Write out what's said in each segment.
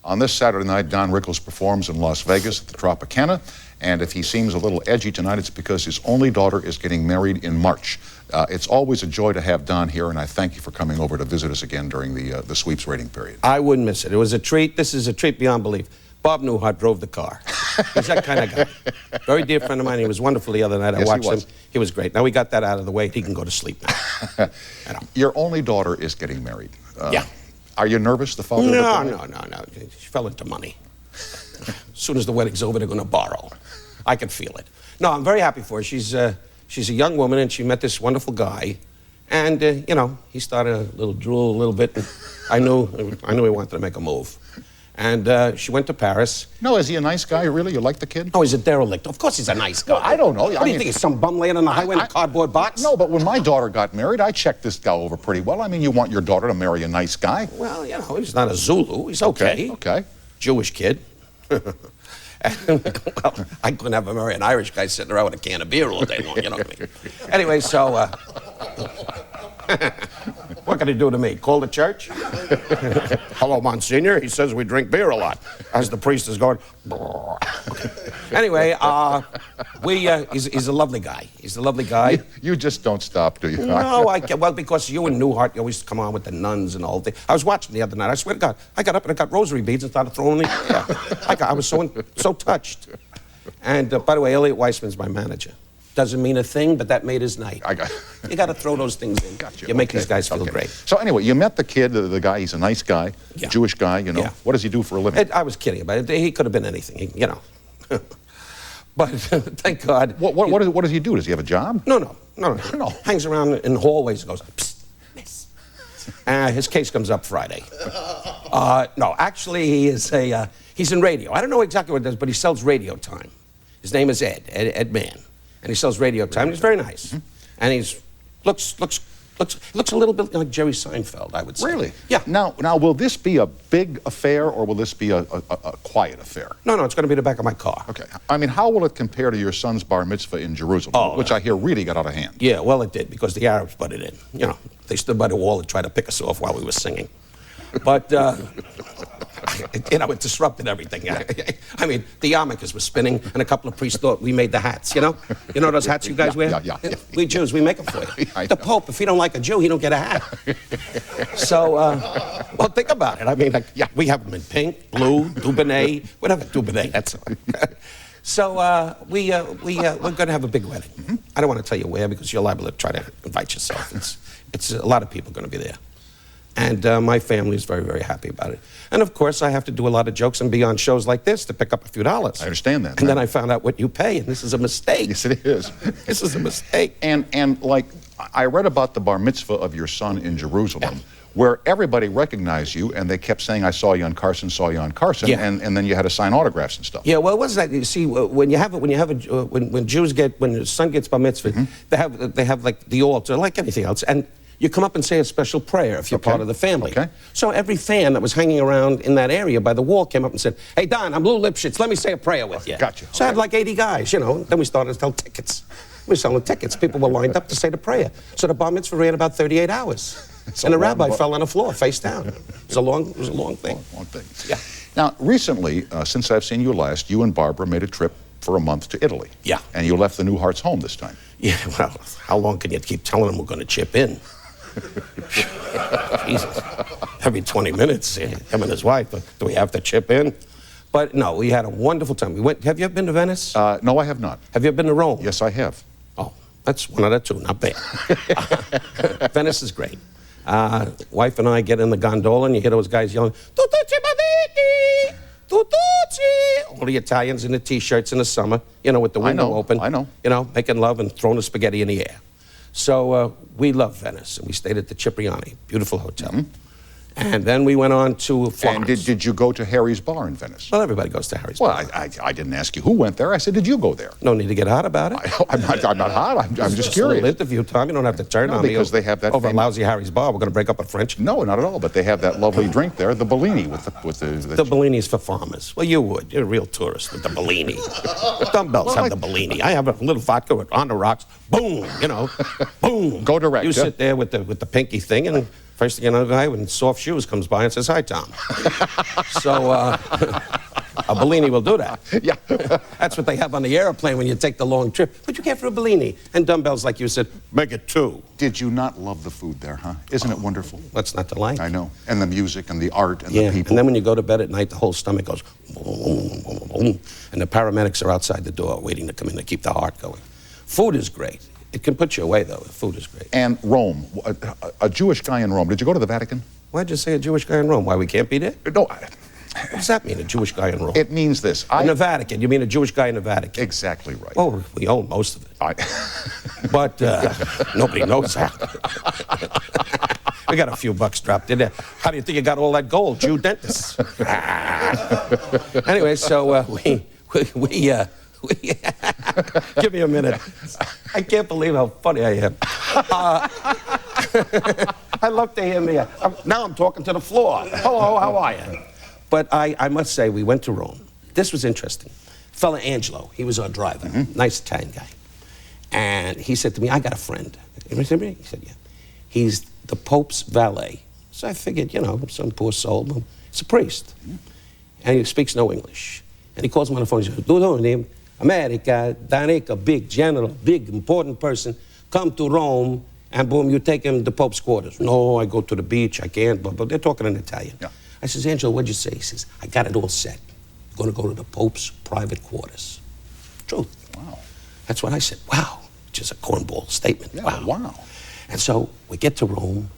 On this Saturday night, Don Rickles performs in Las Vegas at the Tropicana. And if he seems a little edgy tonight, it's because his only daughter is getting married in March. It's always a joy to have Don here, and I thank you for coming over to visit us again during the sweeps rating period. I wouldn't miss it. It was a treat. This is a treat beyond belief. Bob Newhart drove the car. He's that kind of guy. Very dear friend of mine. He was wonderful the other night. I watched him. He was great. Now we got that out of the way. He can go to sleep now. Your only daughter is getting married. Yeah. Are you nervous, the father? No. She fell into money. As soon as the wedding's over, they're going to borrow. I can feel it. No, I'm very happy for her. She's a young woman, and she met this wonderful guy. And, you know, he started a little drool a little bit. I knew he wanted to make a move. And she went to Paris. No, is he a nice guy, really? You like the kid? Oh, he's a derelict. Of course he's a nice guy. Well, I don't know. What do you think, he's some bum laying on the highway in a cardboard box? No, but when my daughter got married, I checked this guy over pretty well. I mean, you want your daughter to marry a nice guy. Well, you know, he's not a Zulu. He's okay. Okay. Jewish kid. Well, I couldn't have her marry an Irish guy sitting around with a can of beer all day long, you know what I mean? Anyway, so, what can he do to me? Call the church? Hello, Monsignor. He says we drink beer a lot. As the priest is going, anyway, he's a lovely guy. He's a lovely guy. You just don't stop, do you? No, I can't. Well, because you and Newhart, you always come on with the nuns and the whole thing. I was watching the other night. I swear to God, I got up and I got rosary beads and started throwing them in the air. I was so touched. And, by the way, Elliot Weissman's my manager. Doesn't mean a thing, but that made his night. You got to throw those things in. Gotcha. You make these guys feel great. So anyway, you met the kid, the guy. He's a nice guy, Jewish guy. You know, what does he do for a living? I was kidding about it. He could have been anything. You know. But thank God. What does he do? Does he have a job? No. Hangs around in hallways and goes, psst, miss. His case comes up Friday. No, actually, he's in radio. I don't know exactly what he does, but he sells radio time. His name is Ed Mann. And he sells radio time. He's very nice. And he's looks a little bit like Jerry Seinfeld, I would say. Really? Yeah. Now, will this be a big affair, or will this be a quiet affair? No, it's going to be the back of my car. Okay. I mean, how will it compare to your son's bar mitzvah in Jerusalem, which I hear really got out of hand? Yeah, well, it did, because the Arabs butted in. You know, they stood by the wall and tried to pick us off while we were singing. But, you know, it disrupted everything. I mean, the yarmulkes were spinning, and a couple of priests thought we made the hats, you know? You know those hats you guys wear? Yeah. We Jews, we make them for you. The Pope, if he don't like a Jew, he don't get a hat. So, well, think about it. I mean, we have them in pink, blue, Dubonnet, whatever, Dubonnet, that's all. So, we're going to have a big wedding. I don't want to tell you where, because you're liable to try to invite yourself. It's a lot of people going to be there. And my family is very, very happy about it. And, of course, I have to do a lot of jokes and be on shows like this to pick up a few dollars. I understand that. And then I found out what you pay, and this is a mistake. Yes, it is. This is a mistake. And like, I read about the bar mitzvah of your son in Jerusalem, where everybody recognized you, and they kept saying, I saw you on Carson, and then you had to sign autographs and stuff. Yeah, well, what's that? You see, when Jews when your son gets bar mitzvah, they have like the altar, like anything else, and you come up and say a special prayer if you're part of the family. Okay. So every fan that was hanging around in that area by the wall came up and said, hey, Don, I'm Lou Lipschitz. Let me say a prayer with you. Gotcha. So I had like 80 guys, you know. Then we started to sell tickets. We were selling tickets. People were lined up to say the prayer. So the bar mitzvah ran about 38 hours. And the rabbi fell on the floor, face down. It was a long thing. Long thing. Yeah. Now, recently, since I've seen you last, you and Barbara made a trip for a month to Italy. Yeah. And you left the Newhart's home this time. Yeah, well, how long can you keep telling them we're going to chip in? Jesus. Every 20 minutes, him and his wife, do we have to chip in? But no, we had a wonderful time. Have you ever been to Venice? No, I have not. Have you ever been to Rome? Yes, I have. Oh, that's one out of two, not bad. Venice is great. Wife and I get in the gondola, and you hear those guys yelling, "Tutucci Baditi! Tutucci!" All the Italians in the T-shirts in the summer, you know, with the window open. I know. You know, making love and throwing the spaghetti in the air. So we love Venice, and we stayed at the Cipriani, beautiful hotel. And then we went on to Florence. And did you go to Harry's Bar in Venice? Well, everybody goes to Harry's Bar. Well, I didn't ask you who went there. I said, did you go there? No need to get hot about it. I'm not hot. I'm just curious. A little interview, Tom. You don't have to turn on me because they have that over lousy Harry's Bar. We're going to break up a French. No, not at all. But they have that lovely drink there, the Bellini with the Bellini's for farmers. Well, you would. You're a real tourist with the Bellini. The dumbbells have the Bellini. I have a little vodka on the rocks. Boom. You know. Boom. Go direct. You sit there with the pinky thing and First thing you know, a guy with soft shoes comes by and says, "Hi, Tom." So a Bellini will do that. Yeah. That's what they have on the airplane when you take the long trip. What'd you get for a Bellini? And dumbbells, like you said, make it 2. Did you not love the food there, huh? Isn't it wonderful? What's not to like? I know. And the music and the art and the people. And then when you go to bed at night, the whole stomach goes boom, boom, boom, and the paramedics are outside the door waiting to come in to keep the heart going. Food is great. It can put you away, though. Food is great. And Rome, a Jewish guy in Rome. Did you go to the Vatican? Why'd you say a Jewish guy in Rome? Why, we can't be there? No. What does that mean, a Jewish guy in Rome? It means this. In the Vatican. You mean a Jewish guy in the Vatican? Exactly right. Well, we own most of it. But nobody knows that. We got a few bucks dropped in there. How do you think you got all that gold, Jew dentists? Anyway, so we give me a minute. I can't believe how funny I am. I love to hear me. Now I'm talking to the floor. Hello, how are you? But I must say, we went to Rome. This was interesting. Fella Angelo, he was our driver, nice Italian guy. And he said to me, "I got a friend." He said, "Yeah." He's the Pope's valet. So I figured, you know, some poor soul, but he's a priest. And he speaks no English. And he calls him on the phone. He says, "Do America, Danica, big general, big important person, come to Rome," and boom, you take him to the Pope's quarters. "No, I go to the beach, I can't," but they're talking in Italian. Yeah. I says, "Angelo, what'd you say?" He says, "I got it all set. I'm gonna go to the Pope's private quarters." Truth. Wow. That's what I said. Wow. Which is a cornball statement. Yeah, wow. wow. And so we get to Rome,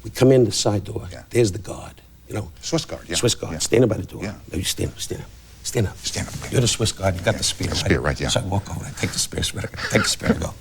we come in the side door, Yeah. there's the guard, you know. Swiss guard, yeah. Swiss guard, Yeah. standing by the door. Yeah. No, you stand up. Stand up. Stand up. You're the Swiss guard, you got the spear, right? Spear, right, yeah. So I walk over, I take the spear, take the spear, and go,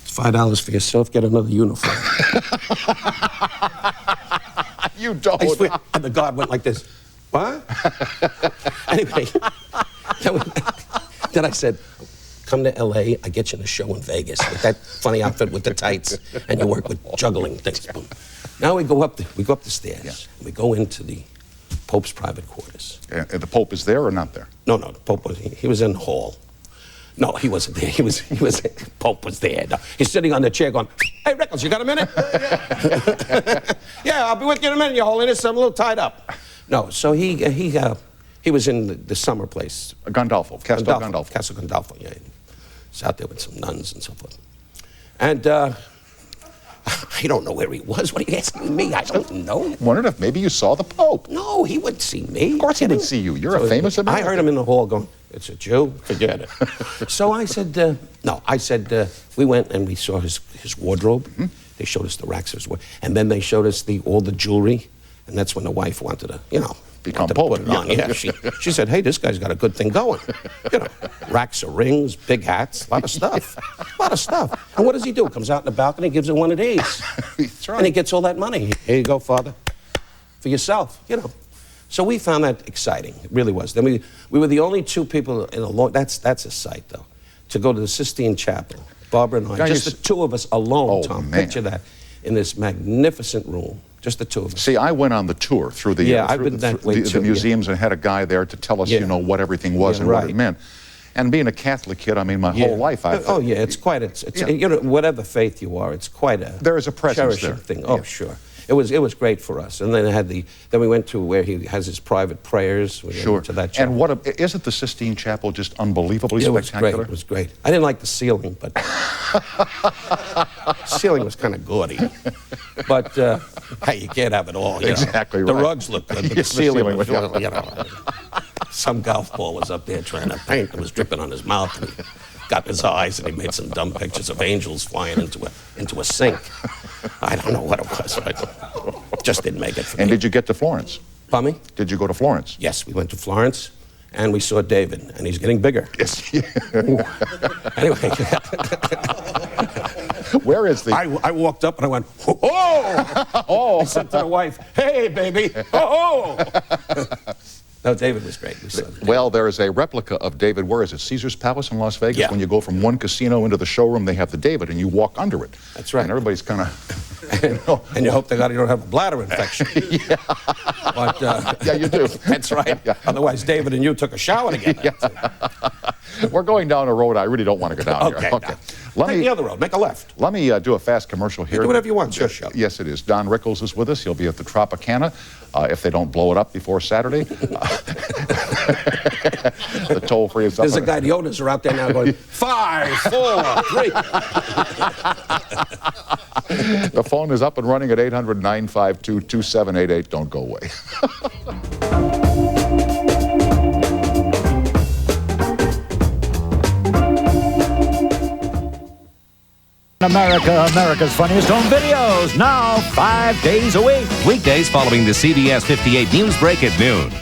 "It's $5 for yourself, get another uniform." You don't. I swear. And the guard went like this. What? Anyway, then I said, "Come to L.A., I get you in a show in Vegas with that funny outfit with the tights, and you work with juggling things." Boom. Now we go up the stairs. Yeah. And we go into the Pope's private quarters. The Pope is there or not there? No, the Pope he was in the hall. No, he wasn't there. Pope was there. No, he's sitting on the chair going, "Hey, Rickles, you got a minute?" "Yeah, I'll be with you in a minute, Your Holiness. I'm a little tied up." No, so he was in the summer place. Castel Gandolfo. Castel Gandolfo, yeah. He's out there with some nuns and so forth. And I don't know where he was. What are you asking me? I don't know. Wondered if maybe you saw the Pope. No, he wouldn't see me. Of course he didn't see you. You're a famous American. I heard him in the hall going, "It's a Jew, forget it." So I said, we went and we saw his wardrobe. They showed us the racks of his wardrobe. And then they showed us all the jewelry. And that's when the wife wanted to, you know, become Pope. Put it on. Yeah, she said, "Hey, this guy's got a good thing going." You know, racks of rings, big hats, a lot of stuff. A lot of stuff. And what does he do? Comes out in the balcony, gives her one of these. That's right. And he gets all that money. "Here you go, Father, for yourself," you know. So we found that exciting. It really was. Then we were the only two people in a long, that's a sight, though, to go to the Sistine Chapel. Barbara and I, just the two of us alone, Oh, Tom. man. Picture that, in this magnificent room. Just the two of us. See, I went on the tour through the I've been that way the too, museums and had a guy there to tell us, you know, what everything was and what it meant. And being a Catholic kid, I mean, my whole life I thought, it's quite you know, whatever faith you are, it's quite a there is a presence cherishing there. thing. Oh, sure. It was great for us. And then then we went to where he has his private prayers. We went to that chapel. And isn't the Sistine Chapel just unbelievably spectacular? It was great. I didn't like the ceiling, but ceiling was kind of gaudy. But hey, you can't have it all. You Exactly know. right. The rugs looked good, but the ceiling was, you know. Some golf ball was up there trying to paint. It was dripping on his mouth. And he got his eyes, and he made some dumb pictures of angels flying into a sink. I don't know what it was, but just didn't make it for me. And did you get to Florence? Pardon me? Did you go to Florence? Yes, we went to Florence, and we saw David, and he's getting bigger. Yes. Anyway. Where is the... I walked up and I went, "Oh!" I said to the wife, "Hey, baby, oh!" No, David was great. Well, there is a replica of David. Where is it? Caesar's Palace in Las Vegas? Yeah. When you go from one casino into the showroom, they have the David, and you walk under it. That's right. And everybody's kind of... And you hope to God you don't have a bladder infection. Yeah. But, yeah, you do. That's right. Yeah. Otherwise, David and you took a shower together. Yeah. We're going down a road I really don't want to go down Okay, here. no. Let Take me, the other road. Make a left. Let me do a fast commercial here. Do whatever you want. It's your show. Yes, it is. Don Rickles is with us. He'll be at the Tropicana if they don't blow it up before Saturday. The toll-free is up. There's a guy, the owners are out there now going, 5, 4, 3. The phone is up and running at 800-952-2788. Don't go away. America, America's Funniest Home Videos, now 5 days a week. Weekdays following the CBS 58 news break at noon.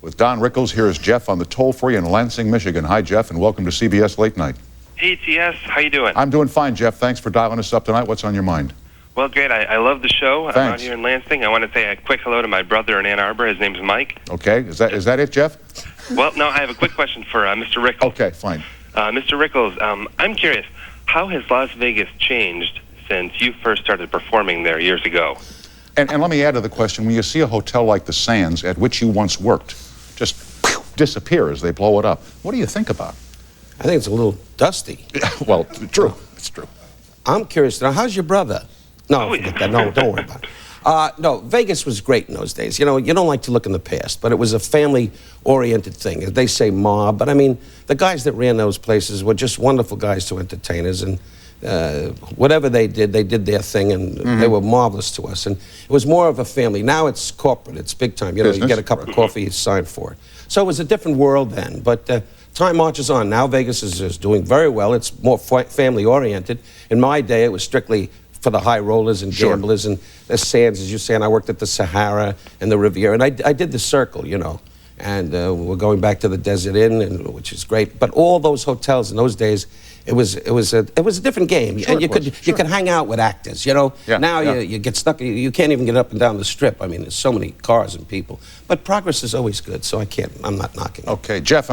With Don Rickles, here is Jeff on the toll-free in Lansing, Michigan. Hi, Jeff, and welcome to CBS Late Night. Hey, TS. How you doing? I'm doing fine, Jeff. Thanks for dialing us up tonight. What's on your mind? Well, great. I love the show. I'm out Thanks. here in Lansing. I want to say a quick hello to my brother in Ann Arbor. His name's Mike. Okay. Is that it, Jeff? Well, no, I have a quick question for Mr. Rickles. Okay, fine. Mr. Rickles, I'm curious, how has Las Vegas changed since you first started performing there years ago? And let me add to the question, when you see a hotel like the Sands, at which you once worked, just disappear as they blow it up, what do you think about? I think it's a little dusty. Well, true. It's true. I'm curious now, how's your brother? No, forget that. No, don't worry about it. No, Vegas was great in those days. You know, you don't like to look in the past, but it was a family-oriented thing. They say mob, but I mean, the guys that ran those places were just wonderful guys to entertain us, and whatever they did their thing, and they were marvelous to us. And it was more of a family. Now it's corporate. It's big time. You know, you get a cup of coffee, you sign for it. So it was a different world then, but time marches on. Now Vegas is doing very well. It's more family-oriented. In my day, it was strictly for the high rollers and gamblers and the Sands, as you say, and I worked at the Sahara and the Riviera, and I did the Circle, you know, and we're going back to the Desert Inn, which is great. But all those hotels in those days, it was a different game, and you could hang out with actors, you know. Now you get stuck, you can't even get up and down the Strip. I mean, there's so many cars and people. But progress is always good, so I'm not knocking. Okay, Jeff,